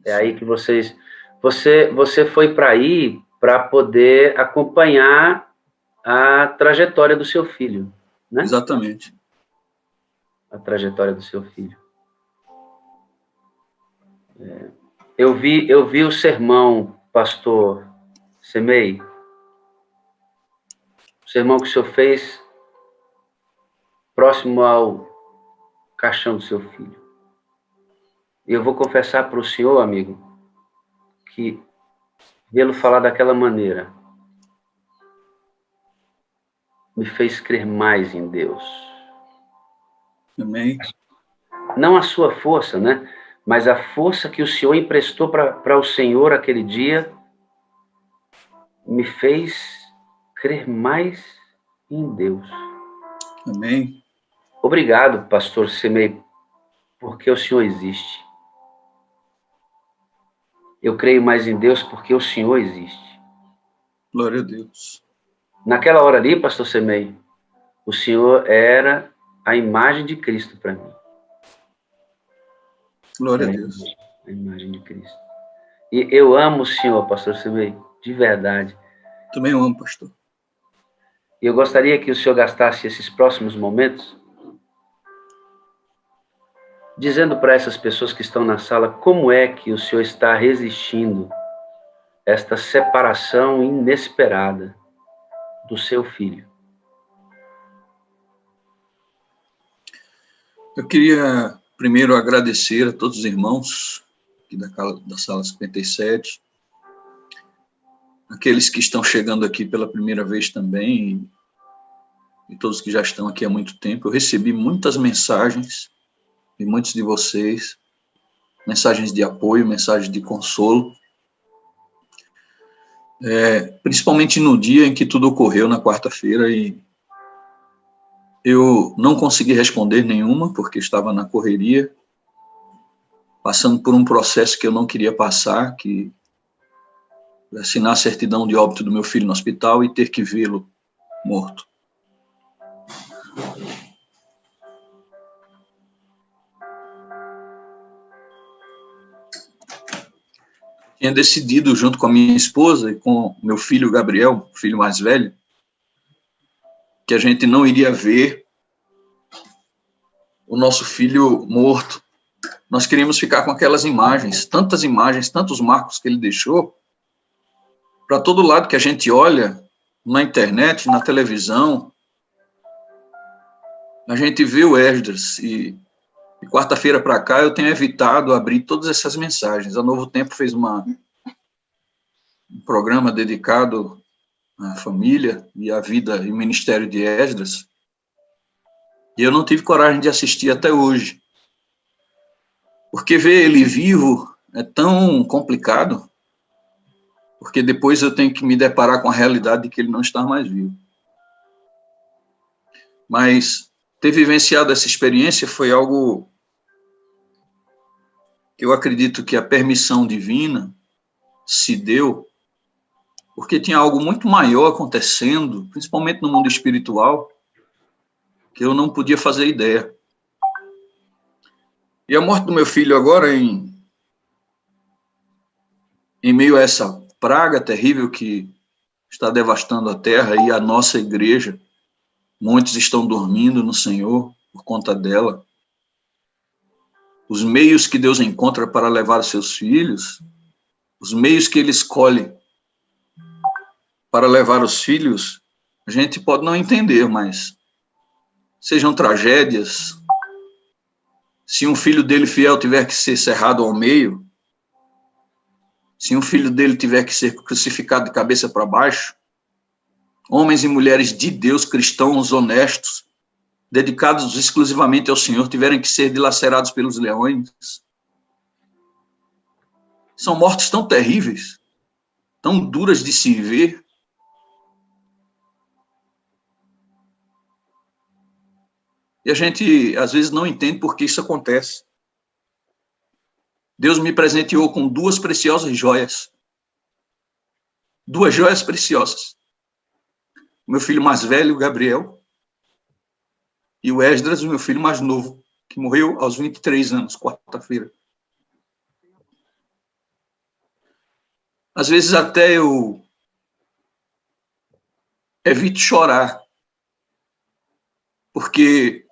É aí que você foi para aí para poder acompanhar a trajetória do seu filho, né? Exatamente. A trajetória do seu filho. Eu vi o sermão, pastor Semei, o sermão que o senhor fez próximo ao caixão do seu filho. E eu vou confessar para o senhor, amigo, que vê-lo falar daquela maneira me fez crer mais em Deus. Amém. Não a sua força, né? Mas a força que o Senhor emprestou para o Senhor aquele dia me fez crer mais em Deus. Amém. Obrigado, pastor Semei, porque o Senhor existe. Eu creio mais em Deus porque o Senhor existe. Glória a Deus. Naquela hora ali, pastor Semei, o Senhor era a imagem de Cristo para mim. Glória a Era Deus. a imagem de Cristo. E eu amo o Senhor, pastor Semei, de verdade. Também amo, pastor. E eu gostaria que o senhor gastasse esses próximos momentos dizendo para essas pessoas que estão na sala como é que o senhor está resistindo a esta separação inesperada do seu filho. Eu queria primeiro agradecer a todos os irmãos aqui da sala 57, aqueles que estão chegando aqui pela primeira vez também, e todos que já estão aqui há muito tempo. Eu recebi muitas mensagens de muitos de vocês, mensagens de apoio, mensagens de consolo, principalmente no dia em que tudo ocorreu, na quarta-feira, e eu não consegui responder nenhuma, porque estava na correria, passando por um processo que eu não queria passar, que assinar a certidão de óbito do meu filho no hospital e ter que vê-lo morto. Tinha decidido, junto com a minha esposa e com meu filho Gabriel, filho mais velho, que a gente não iria ver o nosso filho morto. Nós queríamos ficar com aquelas imagens, tantos marcos que ele deixou, para todo lado que a gente olha, na internet, na televisão, a gente vê o Esdras, e de quarta-feira para cá eu tenho evitado abrir todas essas mensagens. A Novo Tempo fez um programa dedicado à família e à vida e ministério de Esdras, e eu não tive coragem de assistir até hoje, porque ver ele vivo é tão complicado, porque depois eu tenho que me deparar com a realidade de que ele não está mais vivo. Mas ter vivenciado essa experiência foi algo que eu acredito que a permissão divina se deu, porque tinha algo muito maior acontecendo, principalmente no mundo espiritual, que eu não podia fazer ideia. E a morte do meu filho agora, em meio a essa praga terrível que está devastando a terra e a nossa igreja, muitos estão dormindo no Senhor por conta dela. Os meios que Deus encontra para levar seus filhos, os meios que Ele escolhe para levar os filhos, a gente pode não entender, mas sejam tragédias. Se um filho dele fiel tiver que ser cerrado ao meio, se um filho dele tiver que ser crucificado de cabeça para baixo, homens e mulheres de Deus, cristãos, honestos, dedicados exclusivamente ao Senhor, tiverem que ser dilacerados pelos leões. São mortes tão terríveis, tão duras de se ver. E a gente, às vezes, não entende por que isso acontece. Deus me presenteou com duas preciosas joias. Duas joias preciosas. Meu filho mais velho, Gabriel, e o Esdras, o meu filho mais novo, que morreu aos 23 anos, quarta-feira. Às vezes até eu evito chorar, porque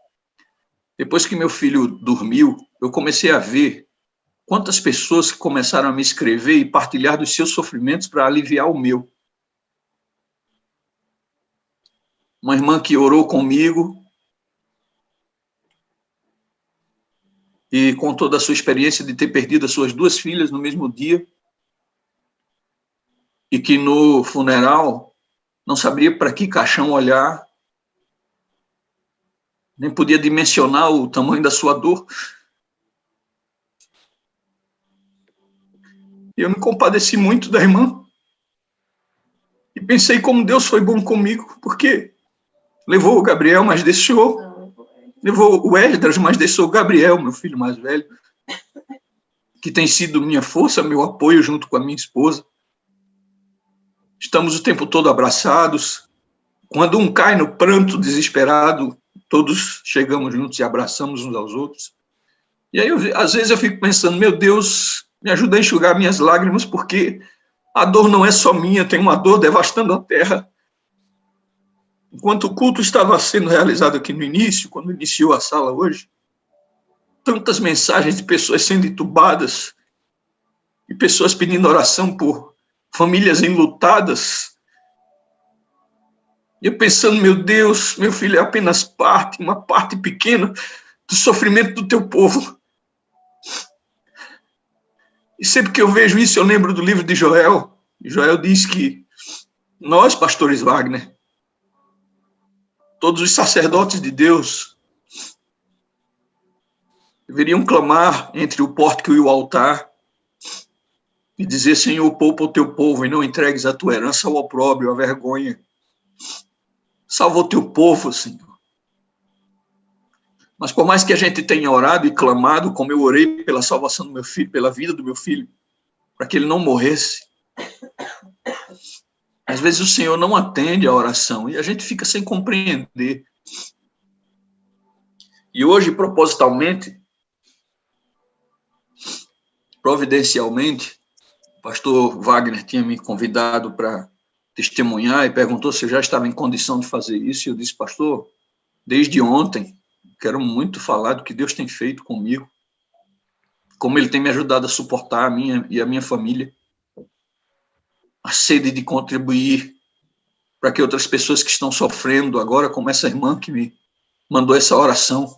depois que meu filho dormiu, eu comecei a ver quantas pessoas que começaram a me escrever e partilhar dos seus sofrimentos para aliviar o meu. Uma irmã que orou comigo e contou da sua experiência de ter perdido as suas 2 filhas no mesmo dia e que no funeral não sabia para que caixão olhar, nem podia dimensionar o tamanho da sua dor. Eu me compadeci muito da irmã e pensei como Deus foi bom comigo, porque levou o Gabriel, mas deixou, levou o Esdras, mas deixou o Gabriel, meu filho mais velho, que tem sido minha força, meu apoio junto com a minha esposa. Estamos o tempo todo abraçados. Quando um cai no pranto desesperado, todos chegamos juntos e abraçamos uns aos outros. E aí, às vezes, eu fico pensando, meu Deus, me ajuda a enxugar minhas lágrimas, porque a dor não é só minha, tem uma dor devastando a terra. Enquanto o culto estava sendo realizado aqui no início, quando iniciou a sala hoje, tantas mensagens de pessoas sendo entubadas e pessoas pedindo oração por famílias enlutadas. E eu pensando, meu Deus, meu filho é apenas parte, uma parte pequena do sofrimento do teu povo. E sempre que eu vejo isso, eu lembro do livro de Joel. E Joel diz que nós, pastores Wagner, todos os sacerdotes de Deus, deveriam clamar entre o pórtico e o altar e dizer, Senhor, poupa o teu povo e não entregues a tua herança ao opróbrio, à vergonha. Salva o teu povo, Senhor. Mas por mais que a gente tenha orado e clamado, como eu orei pela salvação do meu filho, pela vida do meu filho, para que ele não morresse, às vezes o Senhor não atende a oração e a gente fica sem compreender. E hoje, propositalmente, providencialmente, o pastor Wagner tinha me convidado para testemunhar e perguntou se eu já estava em condição de fazer isso. E eu disse, pastor, desde ontem, quero muito falar do que Deus tem feito comigo, como ele tem me ajudado a suportar a minha e a minha família, a sede de contribuir para que outras pessoas que estão sofrendo agora, como essa irmã que me mandou essa oração.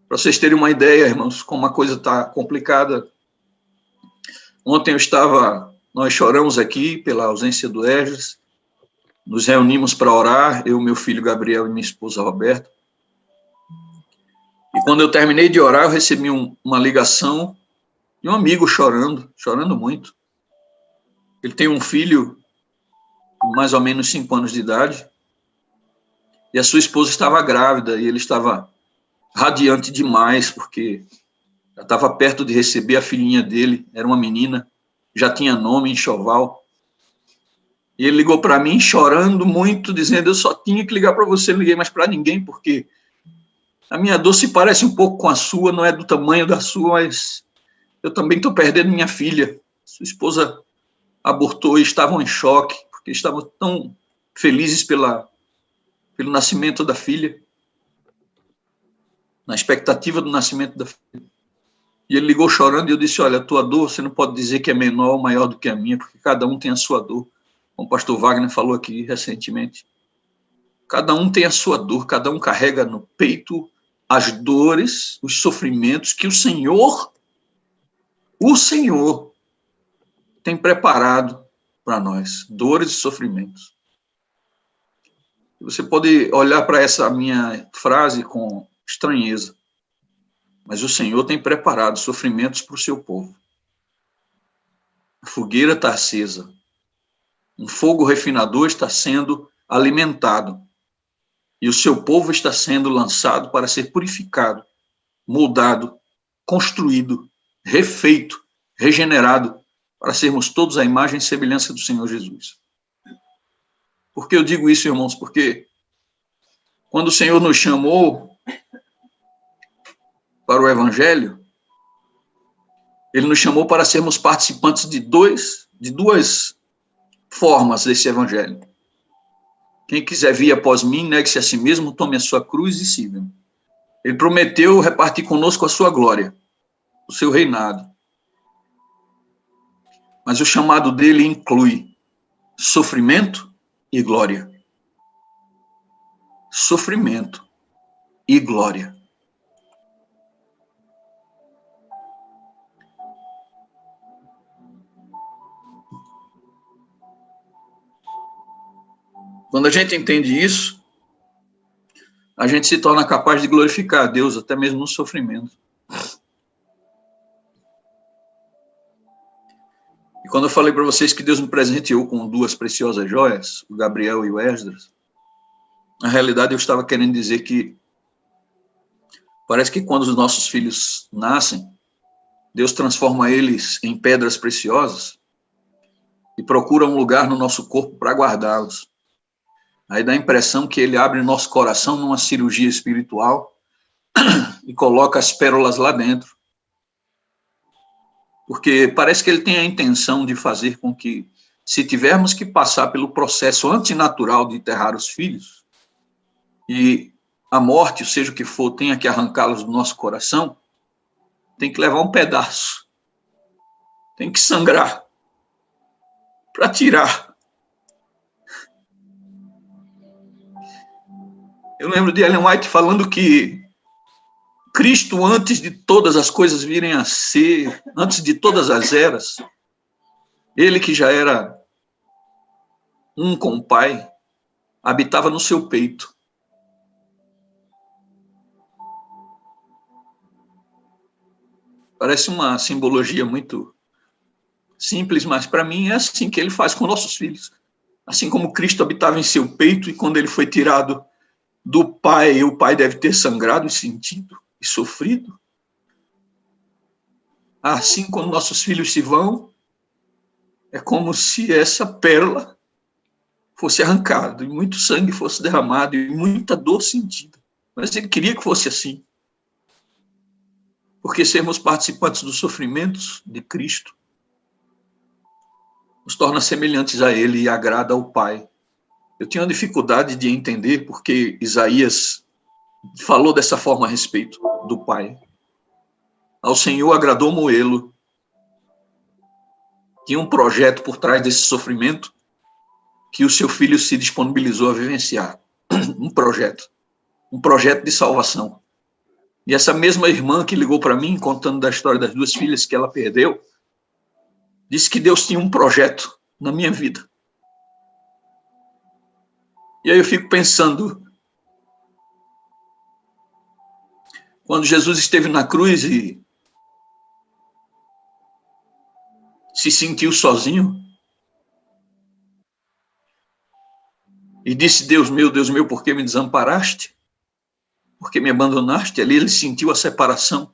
Para vocês terem uma ideia, irmãos, como a coisa está complicada. Ontem nós choramos aqui pela ausência do Esdras, nos reunimos para orar, eu, meu filho Gabriel e minha esposa Roberta. E quando eu terminei de orar, eu recebi uma ligação de um amigo chorando muito. Ele tem um filho de mais ou menos 5 anos de idade, e a sua esposa estava grávida, e ele estava radiante demais, porque já estava perto de receber a filhinha dele, era uma menina, já tinha nome, enxoval. E ele ligou para mim chorando muito, dizendo, eu só tinha que ligar para você, não liguei mais para ninguém, porque a minha dor se parece um pouco com a sua, não é do tamanho da sua, mas eu também estou perdendo minha filha. Sua esposa abortou e estavam em choque, porque estavam tão felizes pelo nascimento da filha, na expectativa do nascimento da filha. E ele ligou chorando e eu disse, olha, a tua dor, você não pode dizer que é menor ou maior do que a minha, porque cada um tem a sua dor. Como o pastor Wagner falou aqui recentemente. Cada um tem a sua dor, cada um carrega no peito as dores, os sofrimentos que o Senhor tem preparado para nós. Dores e sofrimentos. Você pode olhar para essa minha frase com estranheza, mas o Senhor tem preparado sofrimentos para o seu povo. A fogueira está acesa. Um fogo refinador está sendo alimentado. E o seu povo está sendo lançado para ser purificado, moldado, construído, refeito, regenerado, para sermos todos a imagem e semelhança do Senhor Jesus. Por que eu digo isso, irmãos? Porque quando o Senhor nos chamou para o Evangelho, Ele nos chamou para sermos participantes de duas formas desse evangelho. Quem quiser vir após mim, negue-se a si mesmo, tome a sua cruz e siga-me. Ele prometeu repartir conosco a sua glória, o seu reinado. Mas o chamado dele inclui sofrimento e glória. Sofrimento e glória. Quando a gente entende isso, a gente se torna capaz de glorificar a Deus, até mesmo no sofrimento. E quando eu falei para vocês que Deus me presenteou com duas preciosas joias, o Gabriel e o Esdras, na realidade eu estava querendo dizer que parece que quando os nossos filhos nascem, Deus transforma eles em pedras preciosas e procura um lugar no nosso corpo para guardá-los. Aí dá a impressão que ele abre nosso coração numa cirurgia espiritual e coloca as pérolas lá dentro. Porque parece que ele tem a intenção de fazer com que, se tivermos que passar pelo processo antinatural de enterrar os filhos, e a morte, seja o que for, tenha que arrancá-los do nosso coração, tem que levar um pedaço. Tem que sangrar para tirar. Eu lembro de Ellen White falando que Cristo, antes de todas as coisas virem a ser, antes de todas as eras, ele que já era um com o Pai, habitava no seu peito. Parece uma simbologia muito simples, mas para mim é assim que ele faz com nossos filhos. Assim como Cristo habitava em seu peito e quando ele foi tirado do Pai, o Pai deve ter sangrado e sentido e sofrido. Assim, quando nossos filhos se vão, é como se essa pérola fosse arrancada, e muito sangue fosse derramado, e muita dor sentida. Mas ele queria que fosse assim. Porque sermos participantes dos sofrimentos de Cristo nos torna semelhantes a ele e agrada ao Pai. Eu tinha uma dificuldade de entender porque Isaías falou dessa forma a respeito do Pai. Ao Senhor agradou moê-lo. Tinha um projeto por trás desse sofrimento que o seu filho se disponibilizou a vivenciar. Um projeto de salvação. E essa mesma irmã que ligou para mim, contando da história das duas filhas que ela perdeu, disse que Deus tinha um projeto na minha vida. E aí eu fico pensando, quando Jesus esteve na cruz e se sentiu sozinho, e disse, Deus meu, por que me desamparaste? Por que me abandonaste? Ali ele sentiu a separação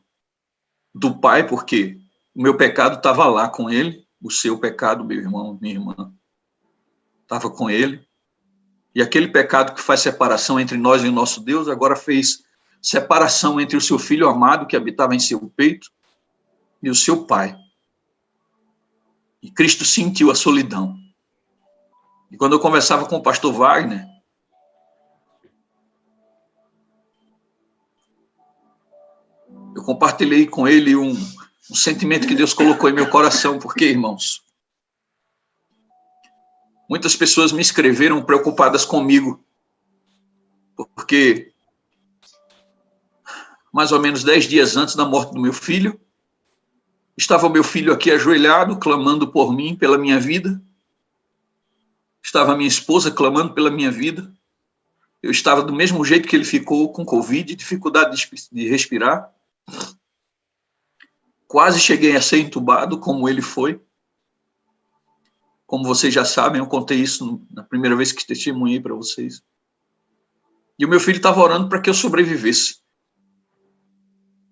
do Pai, porque o meu pecado estava lá com ele, o seu pecado, meu irmão, minha irmã, estava com ele. E aquele pecado que faz separação entre nós e o nosso Deus, agora fez separação entre o seu filho amado, que habitava em seu peito, e o seu Pai. E Cristo sentiu a solidão. E quando eu conversava com o pastor Wagner, eu compartilhei com ele um sentimento que Deus colocou em meu coração, porque, irmãos, muitas pessoas me escreveram preocupadas comigo, porque mais ou menos 10 dias antes da morte do meu filho, estava meu filho aqui ajoelhado, clamando por mim, pela minha vida. Estava minha esposa clamando pela minha vida. Eu estava do mesmo jeito que ele ficou, com Covid, dificuldade de respirar. Quase cheguei a ser entubado, como ele foi. Como vocês já sabem, eu contei isso na primeira vez que testemunhei para vocês. E o meu filho estava orando para que eu sobrevivesse.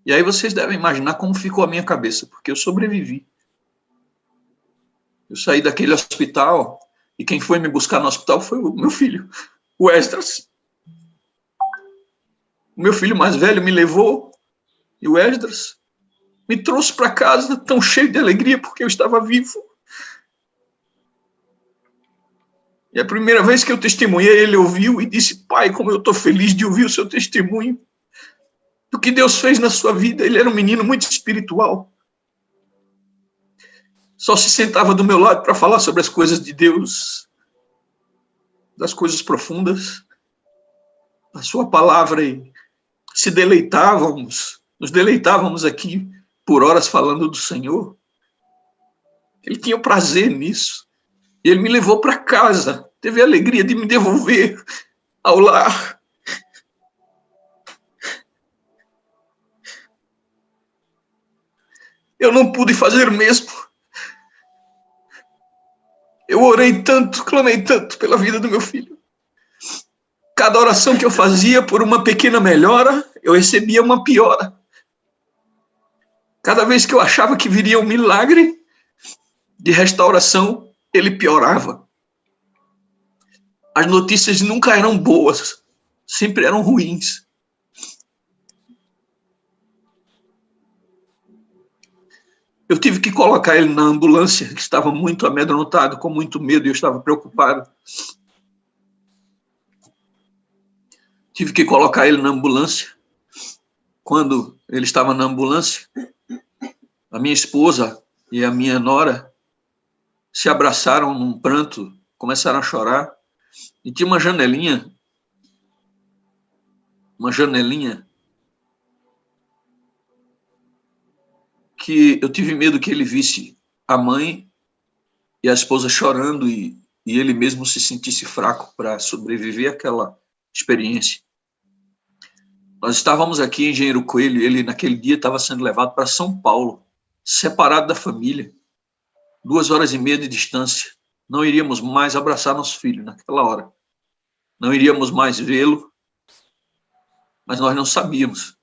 E aí vocês devem imaginar como ficou a minha cabeça, porque eu sobrevivi. Eu saí daquele hospital, e quem foi me buscar no hospital foi o meu filho, o Esdras. O meu filho mais velho me levou, e o Esdras. me trouxe para casa tão cheio de alegria porque eu estava vivo. E a primeira vez que eu testemunhei, ele ouviu e disse: pai, como eu estou feliz de ouvir o seu testemunho do que Deus fez na sua vida. Ele era um menino muito espiritual. Só se sentava do meu lado para falar sobre as coisas de Deus, das coisas profundas, a sua palavra, e nos deleitávamos aqui por horas falando do Senhor. Ele tinha prazer nisso. E ele me levou para casa, teve a alegria de me devolver ao lar. Eu não pude fazer o mesmo. Eu orei tanto, clamei tanto pela vida do meu filho. Cada oração que eu fazia por uma pequena melhora, eu recebia uma piora. Cada vez que eu achava que viria um milagre de restauração, ele piorava. As notícias nunca eram boas, sempre eram ruins. Eu tive que colocar ele na ambulância, que estava muito amedrontado, com muito medo, e eu estava preocupado. Tive que colocar ele na ambulância. Quando ele estava na ambulância, a minha esposa e a minha nora se abraçaram num pranto, começaram a chorar, e tinha uma janelinha que eu tive medo que ele visse a mãe e a esposa chorando e ele mesmo se sentisse fraco para sobreviver àquela experiência. Nós estávamos aqui em Engenheiro Coelho e ele naquele dia estava sendo levado para São Paulo, separado da família, 2h30 de distância. Não iríamos mais abraçar nosso filho naquela hora. Não iríamos mais vê-lo, mas nós não sabíamos.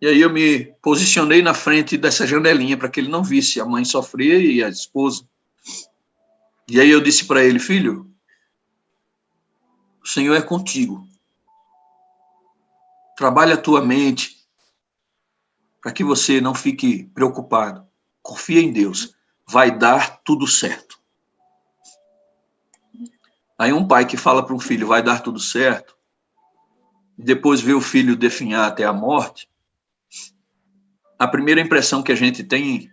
E aí eu me posicionei na frente dessa janelinha para que ele não visse a mãe sofrer e a esposa. E aí eu disse para ele: filho, o Senhor é contigo. Trabalha a tua mente para que você não fique preocupado. Confia em Deus. Vai dar tudo certo. Aí um pai que fala para um filho, vai dar tudo certo, e depois vê o filho definhar até a morte, a primeira impressão que a gente tem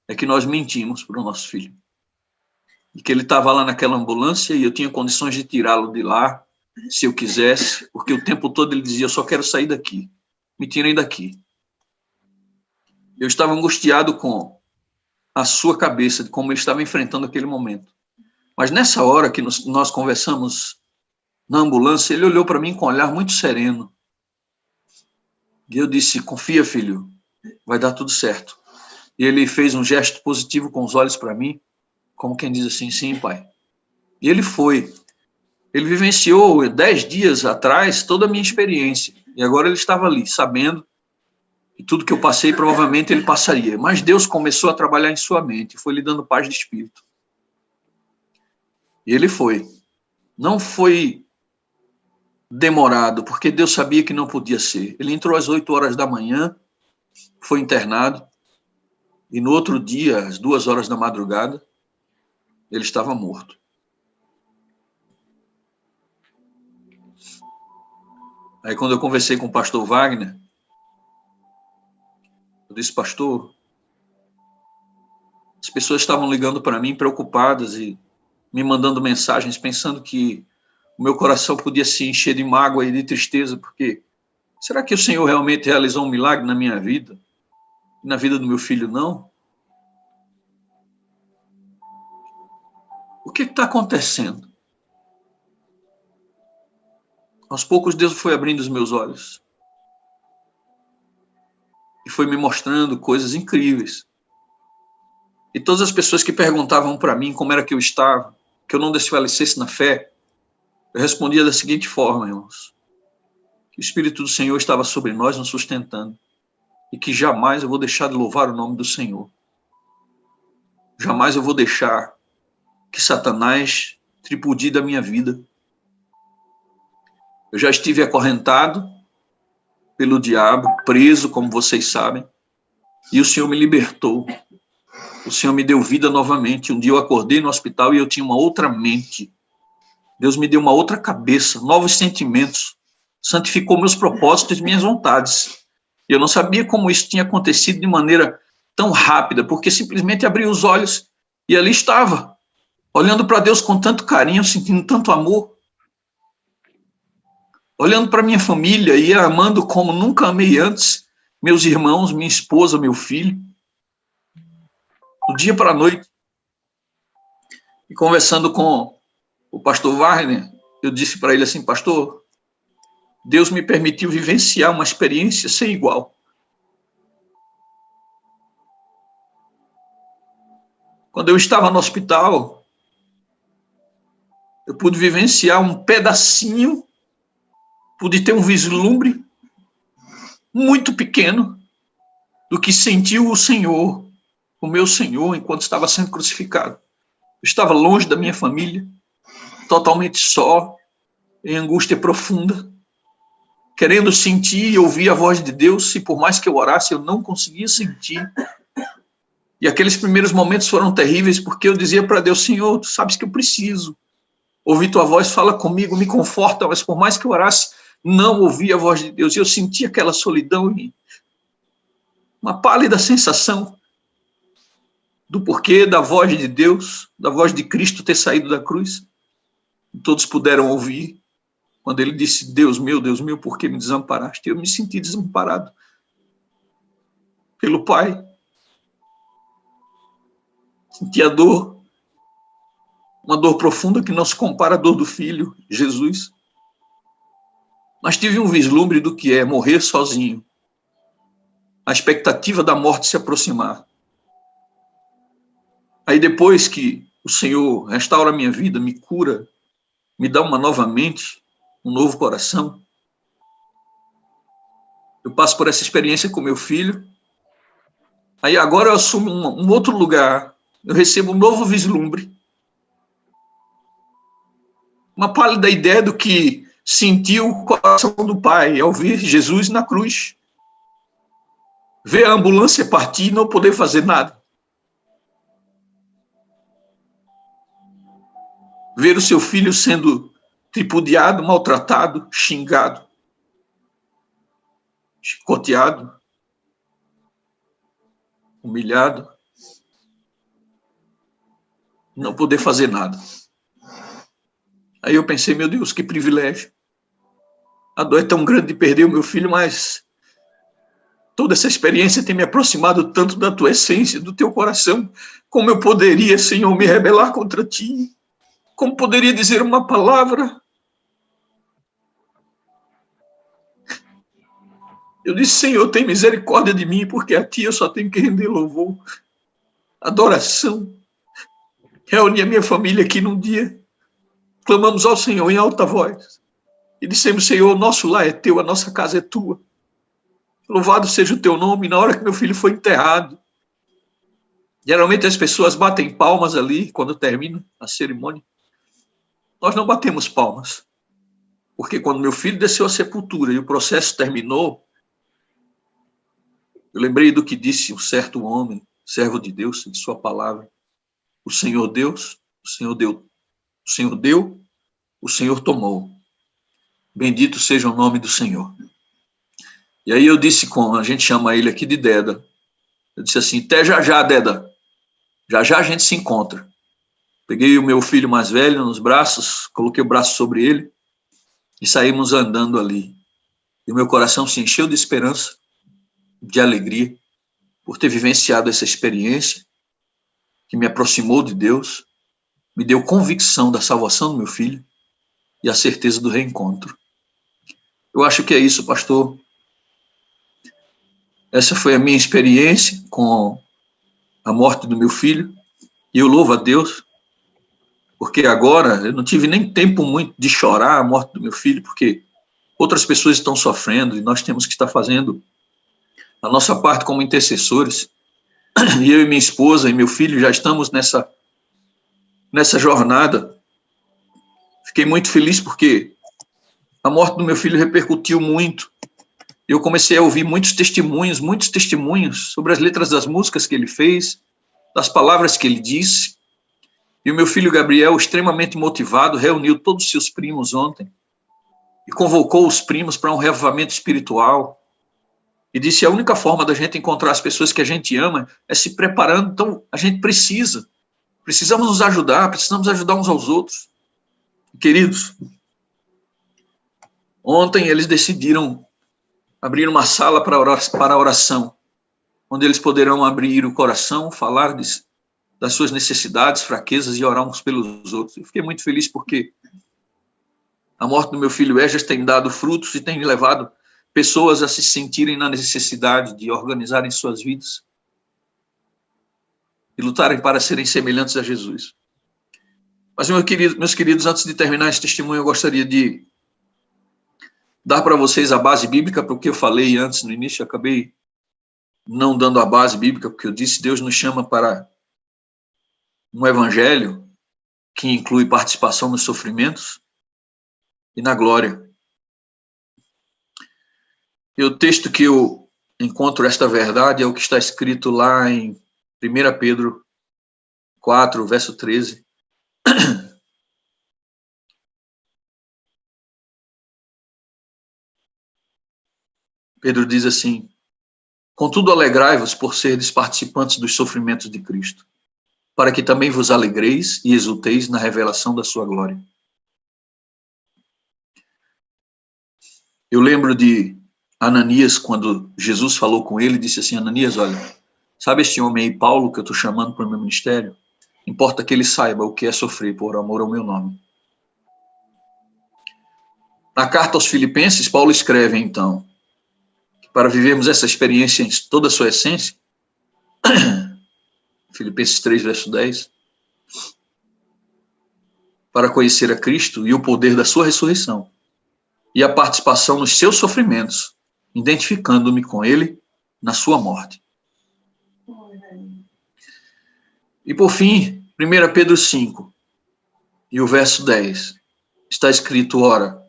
é que nós mentimos para o nosso filho. E que ele estava lá naquela ambulância e eu tinha condições de tirá-lo de lá, se eu quisesse, porque o tempo todo ele dizia: eu só quero sair daqui, me tirem daqui. Eu estava angustiado com a sua cabeça, de como ele estava enfrentando aquele momento. Mas nessa hora que nós conversamos na ambulância, ele olhou para mim com um olhar muito sereno. E eu disse: confia, filho, vai dar tudo certo. E ele fez um gesto positivo com os olhos para mim, como quem diz assim: sim, pai. E ele foi. Ele vivenciou 10 dias atrás toda a minha experiência. E agora ele estava ali, sabendo que tudo que eu passei, provavelmente ele passaria. Mas Deus começou a trabalhar em sua mente, foi lhe dando paz de espírito. E ele foi. Não foi demorado, porque Deus sabia que não podia ser. Ele entrou às 8h da manhã, foi internado, e no outro dia, às 2h da madrugada, ele estava morto. Aí quando eu conversei com o pastor Wagner, eu disse: pastor, as pessoas estavam ligando para mim preocupadas e me mandando mensagens pensando que o meu coração podia se encher de mágoa e de tristeza, porque será que o Senhor realmente realizou um milagre na minha vida? E na vida do meu filho não? O que está acontecendo? Aos poucos Deus foi abrindo os meus olhos e foi me mostrando coisas incríveis. E todas as pessoas que perguntavam para mim como era que eu estava, que eu não desfalecesse na fé, eu respondia da seguinte forma, irmãos: que o Espírito do Senhor estava sobre nós, nos sustentando, e que jamais eu vou deixar de louvar o nome do Senhor. Jamais eu vou deixar que Satanás tripudie da minha vida. Eu já estive acorrentado, pelo diabo, preso, como vocês sabem, e o Senhor me libertou. O Senhor me deu vida novamente. Um dia eu acordei no hospital e eu tinha uma outra mente. Deus me deu uma outra cabeça, novos sentimentos, santificou meus propósitos e minhas vontades. E eu não sabia como isso tinha acontecido de maneira tão rápida, porque simplesmente abri os olhos e ali estava, olhando para Deus com tanto carinho, sentindo tanto amor, olhando para minha família e amando como nunca amei antes, meus irmãos, minha esposa, meu filho, do dia para a noite. E conversando com o pastor Wagner, eu disse para ele assim: pastor, Deus me permitiu vivenciar uma experiência sem igual. Quando eu estava no hospital, eu pude vivenciar um pedacinho, pude ter um vislumbre muito pequeno do que sentiu o Senhor, o meu Senhor, enquanto estava sendo crucificado. Eu estava longe da minha família, totalmente só, em angústia profunda, querendo sentir e ouvir a voz de Deus, e por mais que eu orasse, eu não conseguia sentir. E aqueles primeiros momentos foram terríveis, porque eu dizia para Deus: Senhor, tu sabes que eu preciso ouvir tua voz, fala comigo, me conforta, mas por mais que eu orasse, não ouvia a voz de Deus. E eu sentia aquela solidão e uma pálida sensação do porquê da voz de Deus, da voz de Cristo ter saído da cruz. E todos puderam ouvir quando ele disse: Deus meu, por que me desamparaste? Eu me senti desamparado pelo Pai. Senti a dor, uma dor profunda que não se compara à dor do Filho, Jesus. Mas tive um vislumbre do que é morrer sozinho, a expectativa da morte se aproximar. Aí depois que o Senhor restaura a minha vida, me cura, me dá uma nova mente, um novo coração, eu passo por essa experiência com meu filho, aí agora eu assumo um outro lugar, eu recebo um novo vislumbre, uma pálida ideia do que sentiu o coração do Pai ao ver Jesus na cruz, ver a ambulância partir e não poder fazer nada, ver o seu filho sendo tripudiado, maltratado, xingado, chicoteado, humilhado, não poder fazer nada. Aí eu pensei: meu Deus, que privilégio. A dor é tão grande de perder o meu filho, mas toda essa experiência tem me aproximado tanto da tua essência, do teu coração. Como eu poderia, Senhor, me rebelar contra ti? Como poderia dizer uma palavra? Eu disse: Senhor, tem misericórdia de mim, porque a ti eu só tenho que render louvor, adoração. Reuni a minha família aqui num dia, clamamos ao Senhor em alta voz e dissemos: Senhor, o nosso lar é teu, a nossa casa é tua. Louvado seja o teu nome. Na hora que meu filho foi enterrado, geralmente as pessoas batem palmas ali quando termina a cerimônia. Nós não batemos palmas, porque quando meu filho desceu à sepultura e o processo terminou, eu lembrei do que disse um certo homem, servo de Deus, de sua palavra: o Senhor Deus, o Senhor deu, o Senhor deu, o Senhor tomou. Bendito seja o nome do Senhor. E aí eu disse, como a gente chama ele aqui de Deda, eu disse assim: até já já, Deda, já já a gente se encontra. Peguei o meu filho mais velho nos braços, coloquei o braço sobre ele e saímos andando ali. E o meu coração se encheu de esperança, de alegria, por ter vivenciado essa experiência que me aproximou de Deus, me deu convicção da salvação do meu filho e a certeza do reencontro. Eu acho que é isso, pastor. Essa foi a minha experiência com a morte do meu filho, e eu louvo a Deus, porque agora eu não tive nem tempo muito de chorar a morte do meu filho, porque outras pessoas estão sofrendo e nós temos que estar fazendo a nossa parte como intercessores. E eu e minha esposa e meu filho já estamos nessa jornada. Fiquei muito feliz porque a morte do meu filho repercutiu muito Eu comecei a ouvir muitos testemunhos sobre as letras das músicas que ele fez, das palavras que ele disse. E o meu filho Gabriel, extremamente motivado, reuniu todos os seus primos ontem e convocou os primos para um reavivamento espiritual. E disse, a única forma da gente encontrar as pessoas que a gente ama é se preparando. Então, a gente precisamos nos ajudar, precisamos ajudar uns aos outros. Queridos, ontem eles decidiram abrir uma sala para a oração, onde eles poderão abrir o coração, falar das suas necessidades, fraquezas e orar uns pelos outros. Eu fiquei muito feliz porque a morte do meu filho Esdras tem dado frutos e tem levado pessoas a se sentirem na necessidade de organizarem suas vidas e lutarem para serem semelhantes a Jesus. Mas, meus queridos, antes de terminar esse testemunho, eu gostaria de dar para vocês a base bíblica, porque eu falei antes, no início, eu acabei não dando a base bíblica, porque eu disse, Deus nos chama para um evangelho que inclui participação nos sofrimentos e na glória. E o texto que eu encontro esta verdade é o que está escrito lá em 1 Pedro 4, verso 13. Pedro diz assim, contudo alegrai-vos por serdes participantes dos sofrimentos de Cristo, para que também vos alegreis e exulteis na revelação da sua glória. Eu lembro de Ananias, quando Jesus falou com ele, disse assim, Ananias, olha, sabe este homem aí, Paulo, que eu estou chamando para o meu ministério? Importa que ele saiba o que é sofrer por amor ao meu nome. Na carta aos Filipenses, Paulo escreve, então, que para vivermos essa experiência em toda a sua essência, Filipenses 3, verso 10, para conhecer a Cristo e o poder da sua ressurreição, e a participação nos seus sofrimentos, identificando-me com ele na sua morte. E por fim, 1 Pedro 5, e o verso 10, está escrito, ora,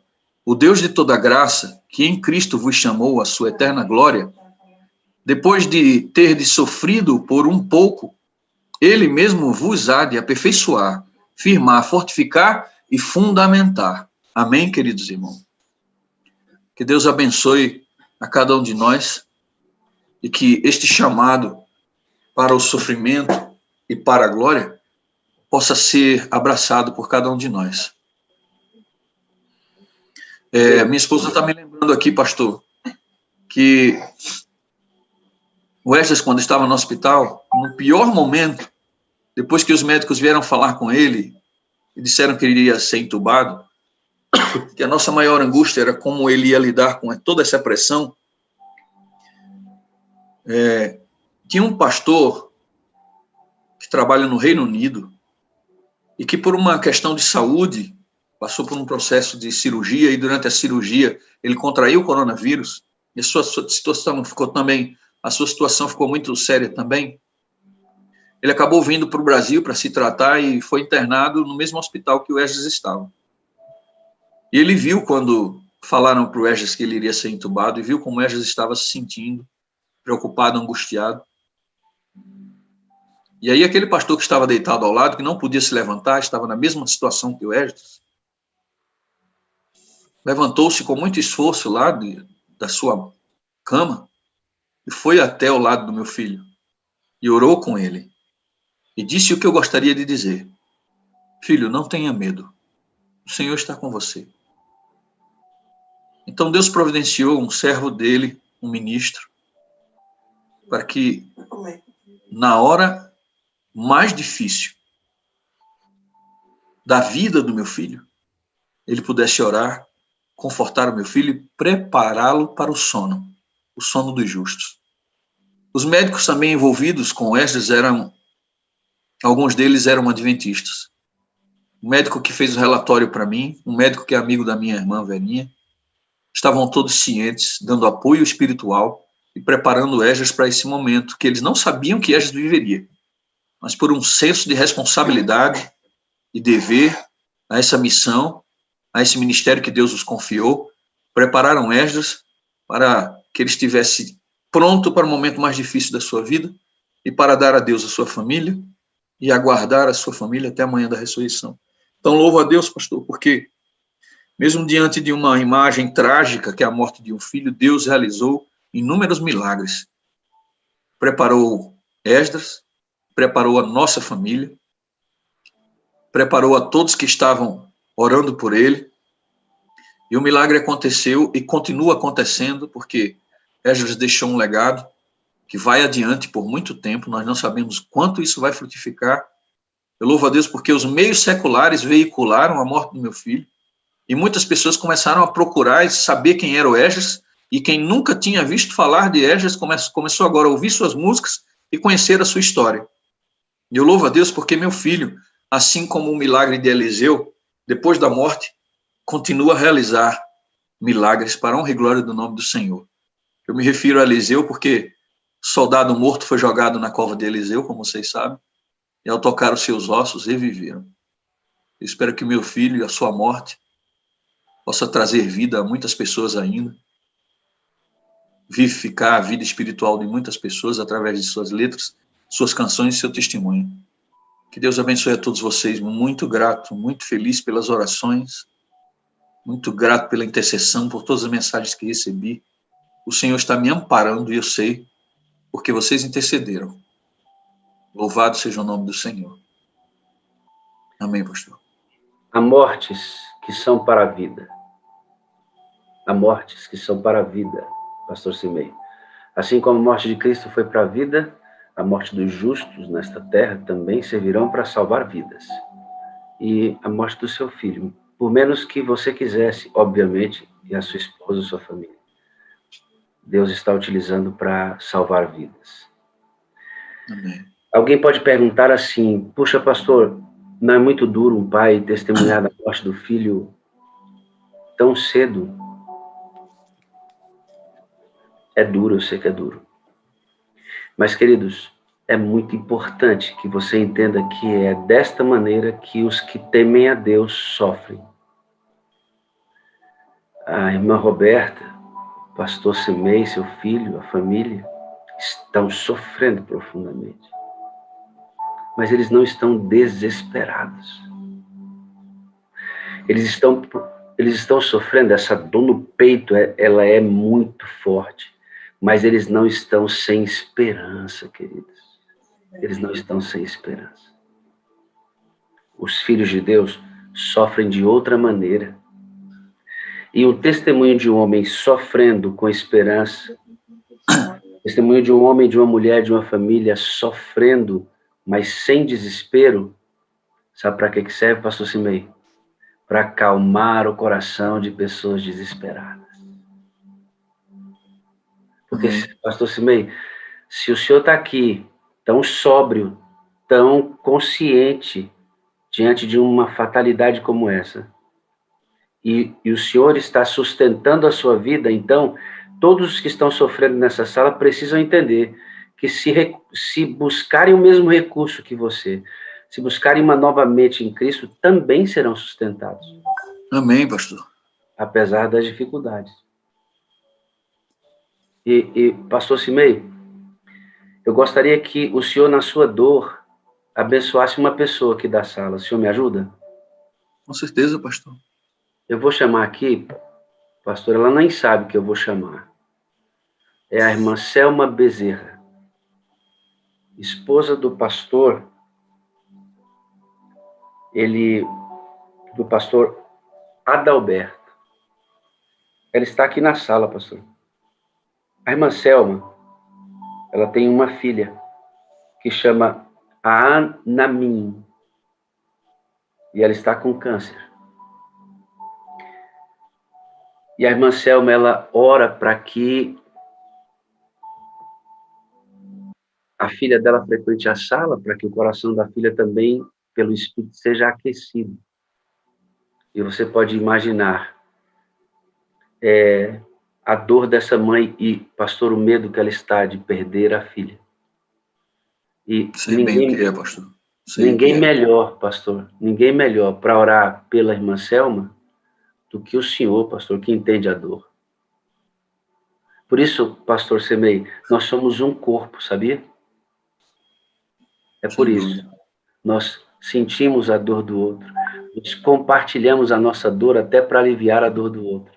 o Deus de toda graça, que em Cristo vos chamou à sua eterna glória, depois de terdes sofrido por um pouco, ele mesmo vos há de aperfeiçoar, firmar, fortificar e fundamentar. Amém, queridos irmãos? Que Deus abençoe a cada um de nós e que este chamado para o sofrimento e para a glória possa ser abraçado por cada um de nós. Minha esposa está me lembrando aqui, pastor, que o Esdras, quando estava no hospital, no pior momento, depois que os médicos vieram falar com ele e disseram que ele iria ser entubado, que a nossa maior angústia era como ele ia lidar com toda essa pressão, tinha um pastor que trabalha no Reino Unido e que, por uma questão de saúde, passou por um processo de cirurgia e, durante a cirurgia, ele contraiu o coronavírus e a sua situação ficou muito séria também. Ele acabou vindo para o Brasil para se tratar e foi internado no mesmo hospital que o Esdras estava. E ele viu, quando falaram para o Esdras que ele iria ser entubado, e viu como o Esdras estava se sentindo, preocupado, angustiado. E aí aquele pastor que estava deitado ao lado, que não podia se levantar, estava na mesma situação que o Esdras, levantou-se com muito esforço lá da sua cama e foi até o lado do meu filho e orou com ele. E disse o que eu gostaria de dizer. Filho, não tenha medo. O Senhor está com você. Então Deus providenciou um servo dele, um ministro, para que na hora mais difícil da vida do meu filho, ele pudesse orar, confortar o meu filho e prepará-lo para o sono dos justos. Os médicos também envolvidos com Esdras alguns deles eram adventistas. O médico que fez o relatório para mim, um médico que é amigo da minha irmã Veninha, estavam todos cientes, dando apoio espiritual e preparando Esdras para esse momento, que eles não sabiam que Esdras viveria, mas por um senso de responsabilidade e dever a essa missão, a esse ministério que Deus os confiou, prepararam Esdras para que ele estivesse pronto para o momento mais difícil da sua vida e para dar a Deus a sua família e aguardar a sua família até a manhã da ressurreição. Então, louvo a Deus, pastor, porque mesmo diante de uma imagem trágica, que é a morte de um filho, Deus realizou inúmeros milagres. Preparou Esdras, preparou a nossa família, preparou a todos que estavam orando por ele, e o milagre aconteceu e continua acontecendo, porque Esdras deixou um legado que vai adiante por muito tempo, nós não sabemos quanto isso vai frutificar. Eu louvo a Deus porque os meios seculares veicularam a morte do meu filho, e muitas pessoas começaram a procurar e saber quem era o Esdras, e quem nunca tinha visto falar de Esdras começou agora a ouvir suas músicas e conhecer a sua história. E eu louvo a Deus porque meu filho, assim como o milagre de Eliseu, depois da morte, continua a realizar milagres para a honra e glória do nome do Senhor. Eu me refiro a Eliseu porque soldado morto foi jogado na cova de Eliseu, como vocês sabem, e ao tocar os seus ossos, reviveram. Eu espero que meu filho e a sua morte possa trazer vida a muitas pessoas ainda, vivificar a vida espiritual de muitas pessoas através de suas letras, suas canções e seu testemunho. Que Deus abençoe a todos vocês. Muito grato, muito feliz pelas orações, muito grato pela intercessão, por todas as mensagens que recebi. O Senhor está me amparando e eu sei, porque vocês intercederam. Louvado seja o nome do Senhor. Amém, pastor. Há mortes que são para a vida. Há mortes que são para a vida, pastor Simei. Assim como a morte de Cristo foi para a vida, a morte dos justos nesta terra também servirão para salvar vidas. E a morte do seu filho, por menos que você quisesse, obviamente, e a sua esposa, sua família, Deus está utilizando para salvar vidas. Amém. Alguém pode perguntar assim, puxa, pastor, não é muito duro um pai testemunhar da morte do filho tão cedo? É duro, eu sei que é duro. Mas, queridos, é muito importante que você entenda que é desta maneira que os que temem a Deus sofrem. A irmã Roberta, o pastor Simei, seu filho, a família, estão sofrendo profundamente. Mas eles não estão desesperados. Eles estão sofrendo, essa dor no peito, ela é muito forte. Mas eles não estão sem esperança, queridos. Eles não estão sem esperança. Os filhos de Deus sofrem de outra maneira. E o testemunho de um homem sofrendo com esperança, o testemunho de um homem, de uma mulher, de uma família sofrendo, mas sem desespero, sabe para que serve, pastor Simei? Para acalmar o coração de pessoas desesperadas. Porque, pastor Simei, se o senhor está aqui tão sóbrio, tão consciente diante de uma fatalidade como essa, e o senhor está sustentando a sua vida, então todos os que estão sofrendo nessa sala precisam entender que se buscarem o mesmo recurso que você, se buscarem uma nova mente em Cristo, também serão sustentados. Amém, pastor. Apesar das dificuldades. E pastor Simei, eu gostaria que o senhor, na sua dor, abençoasse uma pessoa aqui da sala. O senhor me ajuda? Com certeza, pastor. Eu vou chamar aqui, pastor, ela nem sabe que eu vou chamar. É a irmã Selma Bezerra, esposa do pastor, do pastor Adalberto. Ela está aqui na sala, pastor. A irmã Selma, ela tem uma filha que chama Anamin. E ela está com câncer. E a irmã Selma, ela ora para que a filha dela frequente a sala, para que o coração da filha também, pelo Espírito, seja aquecido. E você pode imaginar a dor dessa mãe e, pastor, o medo que ela está de perder a filha. E sei bem o que é, pastor. Ninguém melhor, pastor, ninguém melhor para orar pela irmã Selma do que o senhor, pastor, que entende a dor. Por isso, pastor Semei, nós somos um corpo, sabia? É por isso. Nós sentimos a dor do outro. Nós compartilhamos a nossa dor até para aliviar a dor do outro.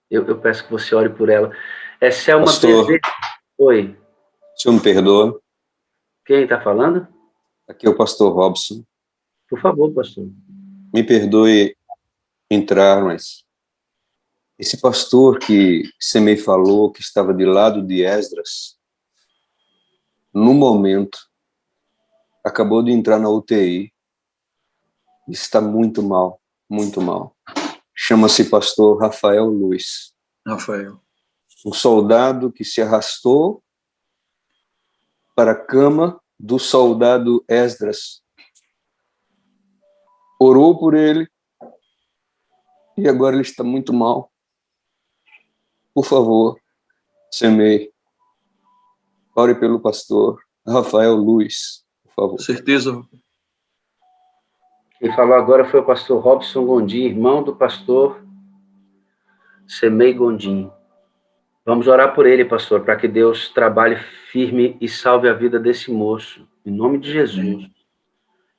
Eu peço que você ore por ela. É Selma Pastor, Oi. o senhor me perdoa? Quem está falando? Aqui é o pastor Robson. Por favor, pastor. Me perdoe entrar, mas esse pastor que você me falou, que estava de lado de Esdras, no momento, acabou de entrar na UTI. Está muito mal, muito mal. Chama-se pastor Rafael Luiz. Rafael. Um soldado que se arrastou para a cama do soldado Esdras. Orou por ele e agora ele está muito mal. Por favor, Semei, ore pelo pastor Rafael Luiz, por favor. Com certeza. Quem falou agora foi o pastor Robson Gondim, irmão do pastor Semei Gondim. Vamos orar por ele, pastor, para que Deus trabalhe firme e salve a vida desse moço, em nome de Jesus.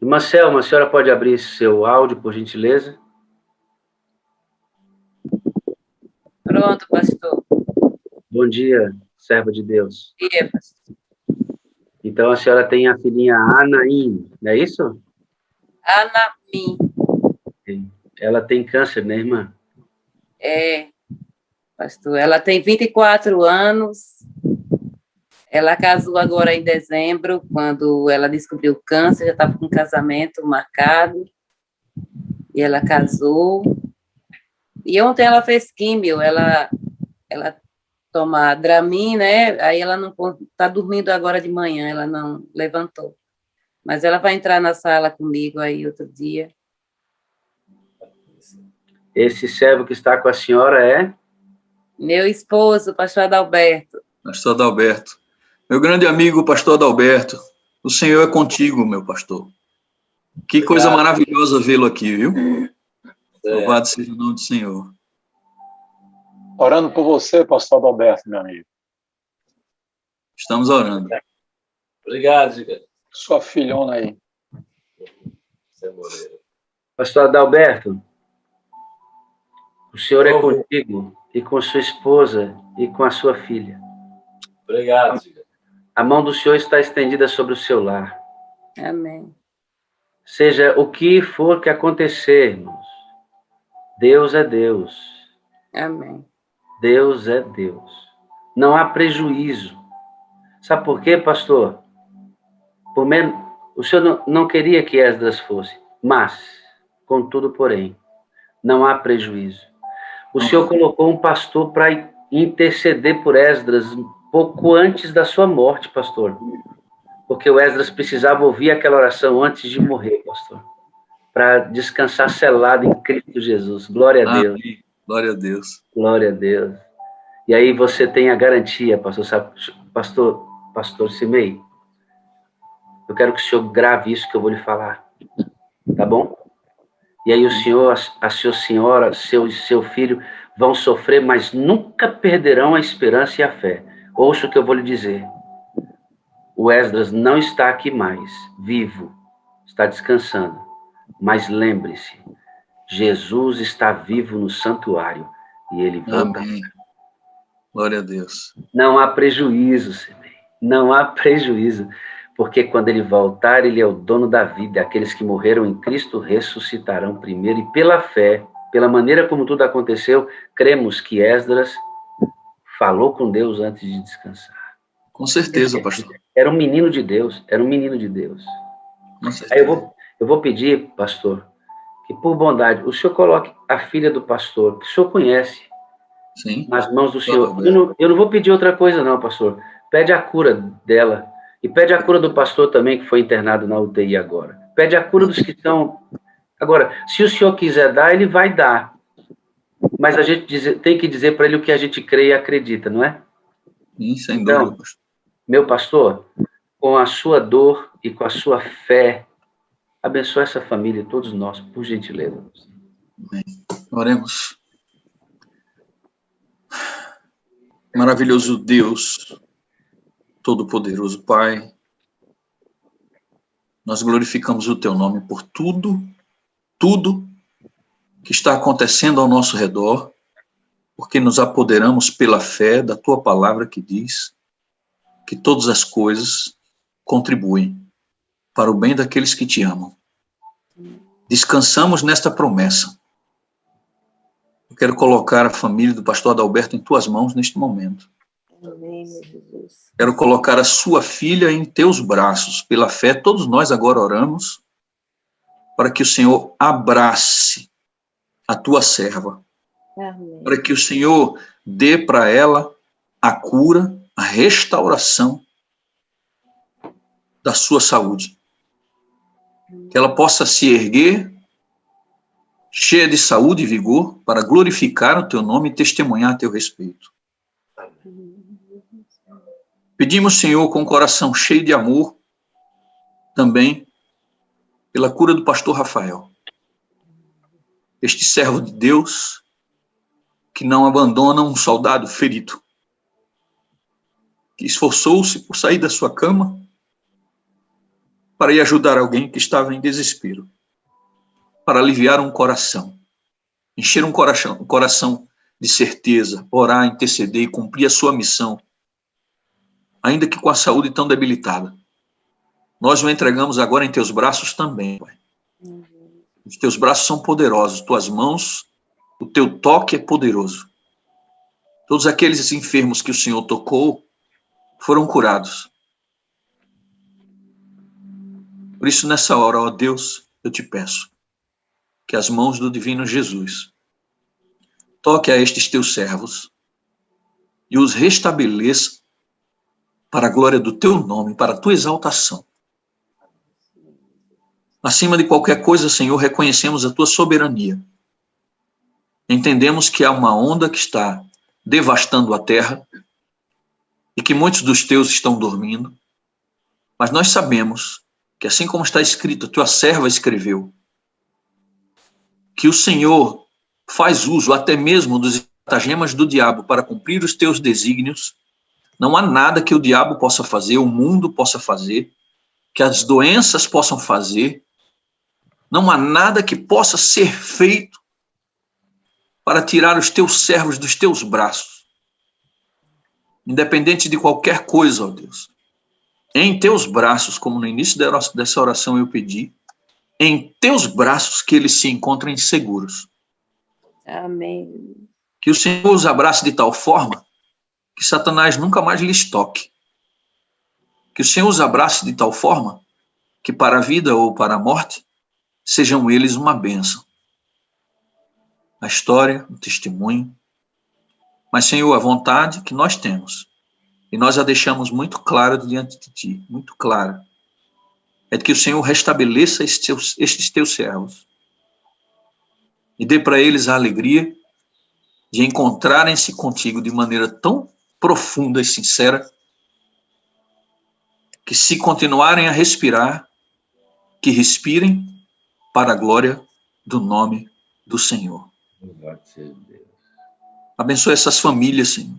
Irmã Selma, a senhora pode abrir seu áudio, por gentileza? Pronto, pastor. Bom dia, serva de Deus. Bom dia, pastor. Então a senhora tem a filhinha Anaim, não é isso? Anamim. Ela tem câncer, né, irmã? É, pastor. Ela tem 24 anos. Ela casou agora em dezembro, quando ela descobriu o câncer, já estava com um casamento marcado. E ela casou. E ontem ela fez químio, ela toma Dramin, né? Aí ela não está dormindo agora de manhã, ela não levantou. Mas ela vai entrar na sala comigo aí outro dia. Esse servo que está com a senhora é? Meu esposo, pastor Adalberto. Pastor Adalberto. Meu grande amigo, pastor Adalberto, o Senhor é contigo, meu pastor. Que coisa maravilhosa vê-lo aqui, viu? Louvado seja o nome do Senhor. Orando por você, pastor Adalberto, meu amigo. Estamos orando. Obrigado, Giga. Sua filhona aí. Pastor Adalberto, o senhor é contigo e com sua esposa e com a sua filha. Obrigado, Giga. A mão do Senhor está estendida sobre o seu lar. Amém. Seja o que for que acontecer, irmãos, Deus é Deus. Amém. Deus é Deus. Não há prejuízo. Sabe por quê, pastor? Por menos, o senhor não queria que Esdras fosse, mas, contudo, porém, não há prejuízo. O senhor colocou um pastor para interceder por Esdras pouco antes da sua morte, pastor. Porque o Esdras precisava ouvir aquela oração antes de morrer, pastor. Para descansar selado em Cristo Jesus. Glória a Deus. Amém. Glória a Deus. Glória a Deus. E aí você tem a garantia, pastor, sabe? Pastor Simei, eu quero que o senhor grave isso que eu vou lhe falar. Tá bom? E aí o senhor, a sua senhora, seu filho vão sofrer, mas nunca perderão a esperança e a fé. Ouça o que eu vou lhe dizer. O Esdras não está aqui mais, vivo, está descansando. Mas lembre-se, Jesus está vivo no santuário e ele volta. Amém. Glória a Deus. Não há prejuízo, Simei. Não há prejuízo. Porque quando ele voltar, ele é o dono da vida. Aqueles que morreram em Cristo ressuscitarão primeiro. E pela fé, pela maneira como tudo aconteceu, cremos que Esdras falou com Deus antes de descansar. Com certeza, pastor. Era um menino de Deus. Era um menino de Deus. Aí eu vou pedir, pastor, que por bondade, o senhor coloque a filha do pastor, que o senhor conhece, Sim. nas mãos do senhor. Eu não vou pedir outra coisa não, pastor. Pede a cura dela. E pede a cura do pastor também, que foi internado na UTI agora. Pede a cura dos que estão... Agora, se o senhor quiser dar, ele vai dar. Mas a gente tem que dizer para ele o que a gente crê e acredita, não é? Sim, sem então, dúvida, pastor. Meu pastor, com a sua dor e com a sua fé, abençoe essa família, todos nós, por gentileza. Amém. Oremos. Maravilhoso Deus, Todo-Poderoso Pai, nós glorificamos o Teu nome por tudo que está acontecendo ao nosso redor, porque nos apoderamos pela fé da Tua palavra que diz que todas as coisas contribuem para o bem daqueles que Te amam. Descansamos nesta promessa. Eu quero colocar a família do pastor Adalberto em Tuas mãos neste momento. Amém, meu Jesus. Quero colocar a sua filha em Teus braços. Pela fé, todos nós agora oramos para que o Senhor abrace a Tua serva. Amém. Para que o Senhor dê para ela a cura, a restauração da sua saúde. Que ela possa se erguer, cheia de saúde e vigor, para glorificar o Teu nome e testemunhar a Teu respeito. Pedimos, Senhor, com o coração cheio de amor, também pela cura do pastor Rafael. Este servo de Deus, que não abandona um soldado ferido, que esforçou-se por sair da sua cama para ir ajudar alguém que estava em desespero, para aliviar um coração, encher um coração de certeza, orar, interceder e cumprir a sua missão, ainda que com a saúde tão debilitada. Nós o entregamos agora em Teus braços também, Pai. Os Teus braços são poderosos, Tuas mãos, o Teu toque é poderoso. Todos aqueles enfermos que o Senhor tocou foram curados. Por isso, nessa hora, ó Deus, eu te peço que as mãos do divino Jesus toque a estes Teus servos e os restabeleça para a glória do Teu nome, para a Tua exaltação. Acima de qualquer coisa, Senhor, reconhecemos a Tua soberania. Entendemos que há uma onda que está devastando a terra e que muitos dos Teus estão dormindo, mas nós sabemos que, assim como está escrito, a Tua serva escreveu, que o Senhor faz uso até mesmo dos estratagemas do diabo para cumprir os Teus desígnios. Não há nada que o diabo possa fazer, o mundo possa fazer, que as doenças possam fazer. Não há nada que possa ser feito para tirar os Teus servos dos Teus braços. Independente de qualquer coisa, ó Deus. Em Teus braços, como no início dessa oração eu pedi, em Teus braços que eles se encontrem seguros. Amém. Que o Senhor os abrace de tal forma que Satanás nunca mais lhes toque. Que o Senhor os abrace de tal forma que para a vida ou para a morte sejam eles uma bênção. A história, o testemunho. Mas, Senhor, a vontade que nós temos, e nós a deixamos muito clara diante de Ti, muito clara, é de que o Senhor restabeleça estes Teus servos e dê para eles a alegria de encontrarem-se contigo de maneira tão profunda e sincera, que se continuarem a respirar, que respirem para a glória do nome do Senhor. Abençoe essas famílias, Senhor.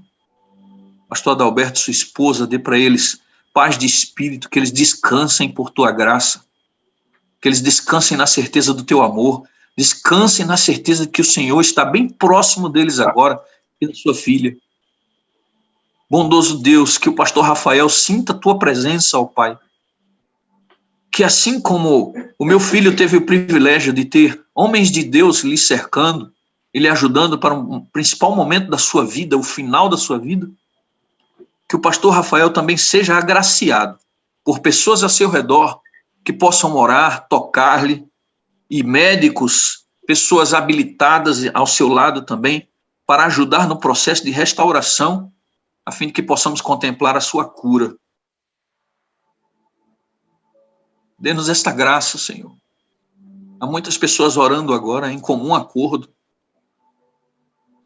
Pastor Adalberto, sua esposa, dê para eles paz de espírito, que eles descansem por Tua graça, que eles descansem na certeza do Teu amor, descansem na certeza de que o Senhor está bem próximo deles agora e da sua filha. Bondoso Deus, que o pastor Rafael sinta a Tua presença, ó Pai. Que assim como o meu filho teve o privilégio de ter homens de Deus lhe cercando, e lhe ajudando para um principal momento da sua vida, o final da sua vida, que o pastor Rafael também seja agraciado por pessoas a seu redor que possam orar, tocar-lhe, e médicos, pessoas habilitadas ao seu lado também, para ajudar no processo de restauração, a fim de que possamos contemplar a sua cura. Dê-nos esta graça, Senhor. Há muitas pessoas orando agora em comum acordo.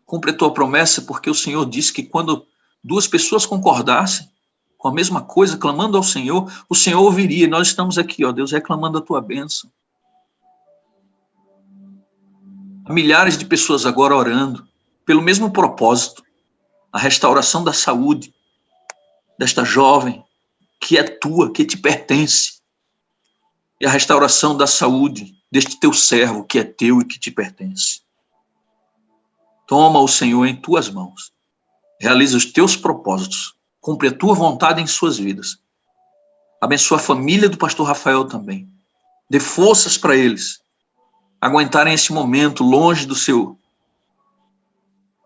Cumpre a Tua promessa, porque o Senhor disse que quando duas pessoas concordassem com a mesma coisa, clamando ao Senhor, o Senhor ouviria. E nós estamos aqui, ó Deus, reclamando a Tua bênção. Há milhares de pessoas agora orando pelo mesmo propósito, a restauração da saúde desta jovem, que é tua, que te pertence, e a restauração da saúde deste teu servo, que é teu e que te pertence. Toma o Senhor em tuas mãos, realiza os teus propósitos, cumpre a tua vontade em suas vidas. Abençoa a família do pastor Rafael também. Dê forças para eles aguentarem esse momento longe do seu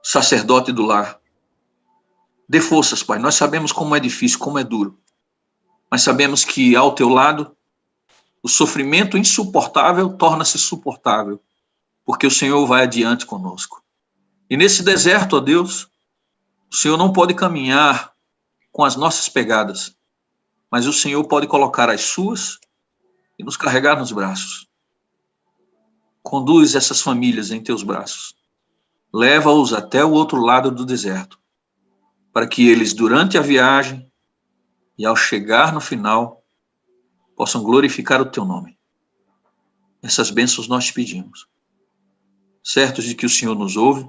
sacerdote do lar. Dê forças, Pai. Nós sabemos como é difícil, como é duro. Mas sabemos que ao teu lado, o sofrimento insuportável torna-se suportável, porque o Senhor vai adiante conosco. E nesse deserto, ó Deus, o Senhor não pode caminhar com as nossas pegadas, mas o Senhor pode colocar as suas e nos carregar nos braços. Conduz essas famílias em teus braços. Leva-os até o outro lado do deserto, para que eles, durante a viagem e ao chegar no final, possam glorificar o teu nome. Essas bênçãos nós te pedimos, certos de que o Senhor nos ouve,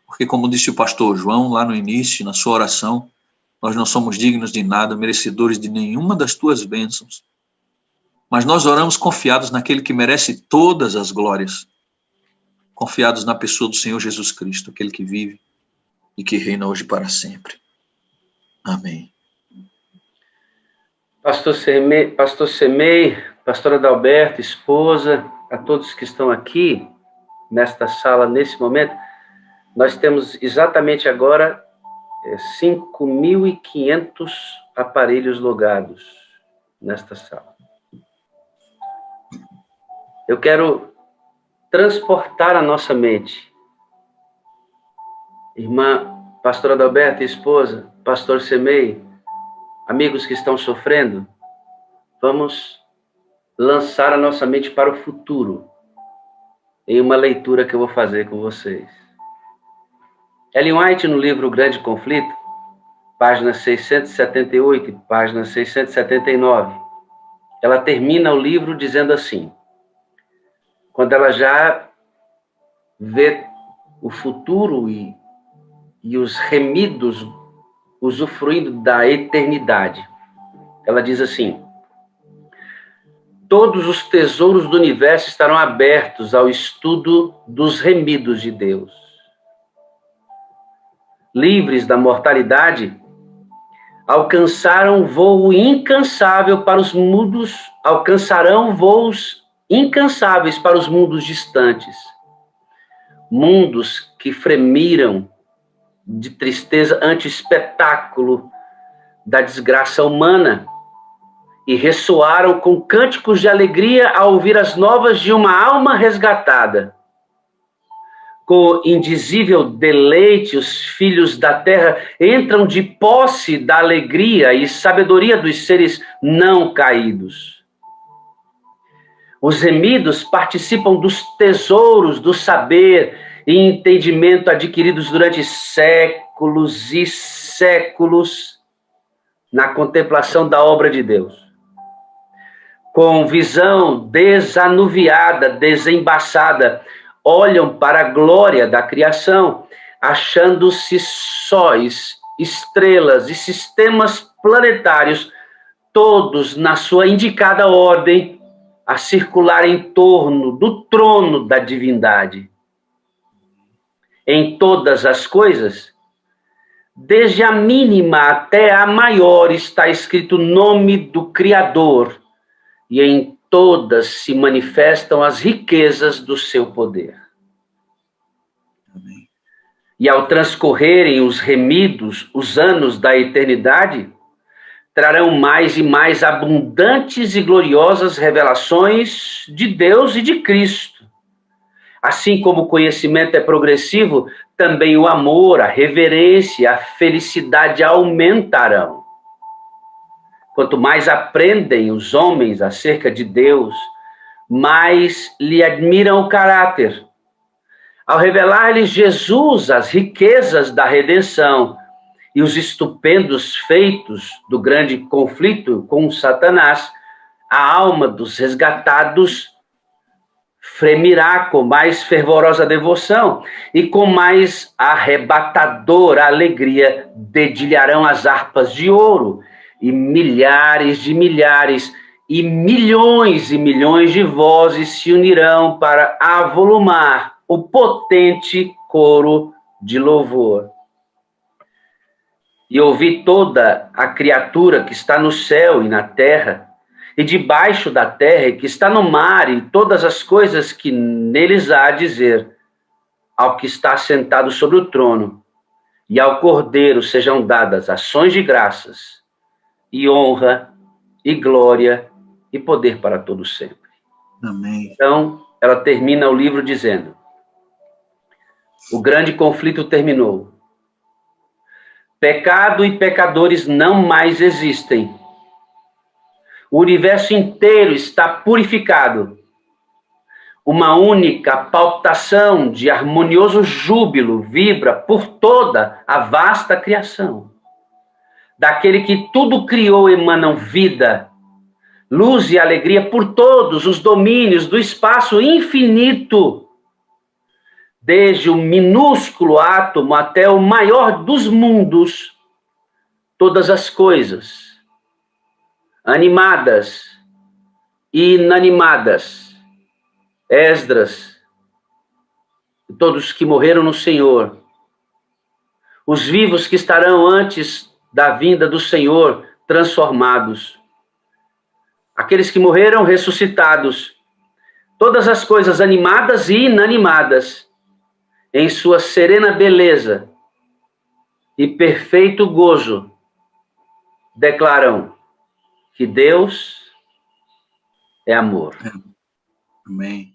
porque, como disse o pastor João lá no início, na sua oração, nós não somos dignos de nada, merecedores de nenhuma das tuas bênçãos, mas nós oramos confiados naquele que merece todas as glórias, confiados na pessoa do Senhor Jesus Cristo, aquele que vive e que reina hoje para sempre. Amém. Pastor Semei, pastora Adalberto, esposa, a todos que estão aqui nesta sala, nesse momento, nós temos exatamente agora 5.500 aparelhos logados nesta sala. Eu quero transportar a nossa mente. Irmã pastora Adalberta, esposa, pastor Semei, amigos que estão sofrendo, vamos lançar a nossa mente para o futuro em uma leitura que eu vou fazer com vocês. Ellen White, no livro O Grande Conflito, página 678 e página 679, ela termina o livro dizendo assim, quando ela já vê o futuro e os remidos usufruindo da eternidade, ela diz assim, todos os tesouros do universo estarão abertos ao estudo dos remidos de Deus. Livres da mortalidade, alcançarão voo incansável para os mundos, alcançarão voos incansáveis para os mundos distantes. Mundos que fremiram de tristeza ante o espetáculo da desgraça humana e ressoaram com cânticos de alegria ao ouvir as novas de uma alma resgatada. Com indizível deleite, os filhos da terra entram de posse da alegria e sabedoria dos seres não caídos. Os remidos participam dos tesouros do saber e entendimento adquiridos durante séculos e séculos na contemplação da obra de Deus. Com visão desanuviada, desembaçada, olham para a glória da criação, achando-se sóis, estrelas e sistemas planetários, todos na sua indicada ordem, a circular em torno do trono da divindade. Em todas as coisas, desde a mínima até a maior, está escrito o nome do Criador, e em todas se manifestam as riquezas do seu poder. Amém. E ao transcorrerem os remidos, os anos da eternidade, trarão mais e mais abundantes e gloriosas revelações de Deus e de Cristo. Assim como o conhecimento é progressivo, também o amor, a reverência, a felicidade aumentarão. Quanto mais aprendem os homens acerca de Deus, mais lhe admiram o caráter. Ao revelar-lhes Jesus as riquezas da redenção e os estupendos feitos do grande conflito com Satanás, a alma dos resgatados fremirá com mais fervorosa devoção, e com mais arrebatadora alegria dedilharão as harpas de ouro, e milhares e milhões de vozes se unirão para avolumar o potente coro de louvor. E ouvi toda a criatura que está no céu e na terra, e debaixo da terra, e que está no mar, e todas as coisas que neles há a dizer, ao que está sentado sobre o trono, e ao Cordeiro sejam dadas ações de graças, e honra, e glória, e poder para todos sempre. Amém. Então, ela termina o livro dizendo: o grande conflito terminou. Pecado e pecadores não mais existem. O universo inteiro está purificado. Uma única palpitação de harmonioso júbilo vibra por toda a vasta criação. Daquele que tudo criou emanam vida, luz e alegria por todos os domínios do espaço infinito, desde o minúsculo átomo até o maior dos mundos, todas as coisas, animadas e inanimadas, Esdras, todos que morreram no Senhor, os vivos que estarão antes da vinda do Senhor, transformados, aqueles que morreram ressuscitados, todas as coisas animadas e inanimadas, em sua serena beleza e perfeito gozo, declaram que Deus é amor. Amém.